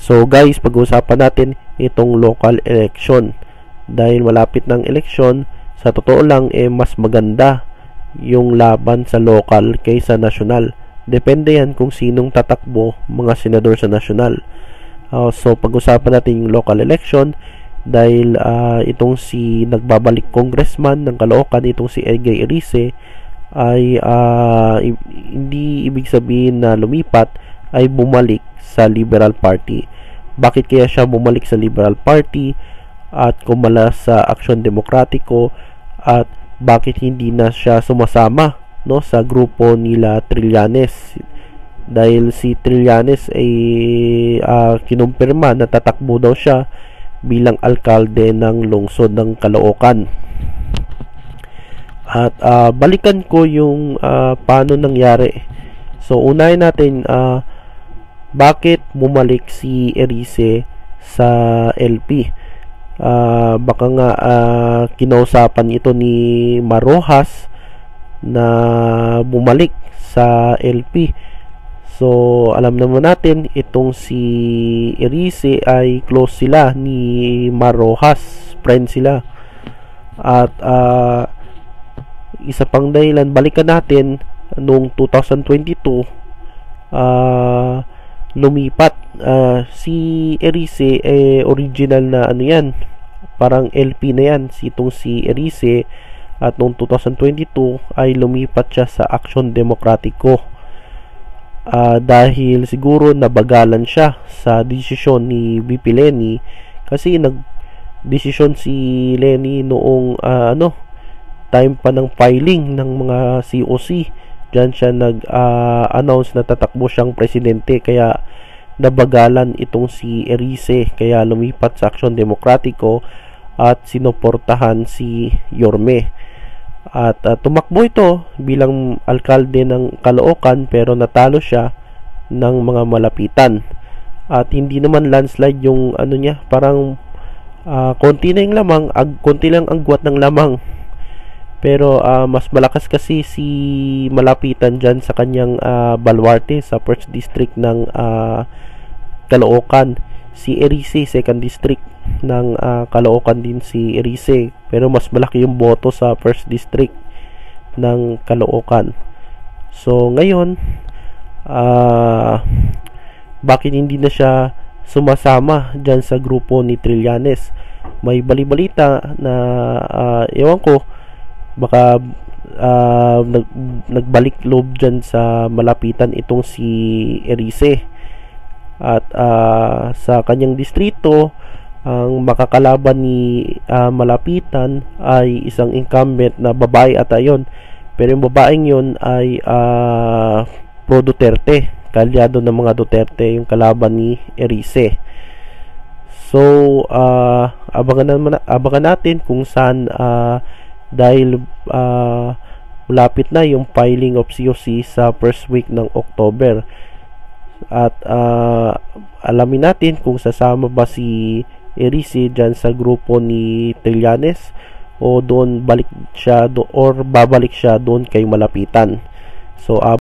So guys, pag-uusapan natin itong local election. Dahil malapit ng election, sa totoo lang mas maganda yung laban sa local kaysa national. Depende yan kung sinong tatakbo mga senador sa national. So pag-usapan natin yung local election dahil itong si nagbabalik congressman ng Caloocan, itong si Egay Erice ay hindi ibig sabihin na lumipat, ay bumalik sa Liberal Party. Bakit kaya siya bumalik sa Liberal Party at kumala sa Aksyon Demokratiko, at bakit hindi na siya sumasama sa grupo nila Trillanes? Dahil si Trillanes ay kinumpirma na tatakbo daw siya bilang alkalde ng lungsod ng Caloocan. At balikan ko yung paano nangyari. So unahin natin bakit bumalik si Erice sa LP. Baka nga kinausapan ito ni Marojas na bumalik sa LP. So alam naman natin itong si Erice ay close sila ni Marojas, friend sila. At isa pang dahilan, balikan natin noong 2022 lumipat si Erice, original na yan, parang LP na yan itong si Erice, at noong 2022 ay lumipat siya sa Aksyon Demokratiko dahil siguro nabagalan siya sa desisyon ni VP Leni, kasi nagdesisyon si Leni noong time pa ng filing ng mga COC. Diyan siya nag-announce na tatakbo siyang presidente, kaya nabagalan itong si Erice, kaya lumipat sa Aksyon Demokratiko at sinuportahan si Yorme. At tumakbo ito bilang alkalde ng Caloocan, pero natalo siya ng mga malapitan. At hindi naman landslide yung niya, parang konti na yung lamang, konti lang ang agwat ng lamang. Pero mas malakas kasi si malapitan dyan sa kanyang baluarte sa 1st district ng Caloocan. Si Erice 2nd district ng Caloocan din si Erice, pero mas malaki yung boto sa 1st district ng Caloocan. So ngayon bakit hindi na siya sumasama dyan sa grupo ni Trillanes? May balibalita na ewan ko, baka nagbalik loob dyan sa malapitan itong si Erice. At sa kanyang distrito, ang makakalaban ni malapitan ay isang incumbent na babae at ayon. Pero yung babaeng yun ay pro Duterte, kalyado ng mga Duterte yung kalaban ni Erice. So abangan natin kung saan, dahil malapit na yung filing of COC sa first week ng October. At alamin natin kung sasama ba si Erice dyan sa grupo ni Trillanes, o doon balik siya or babalik siya doon kay malapitan. So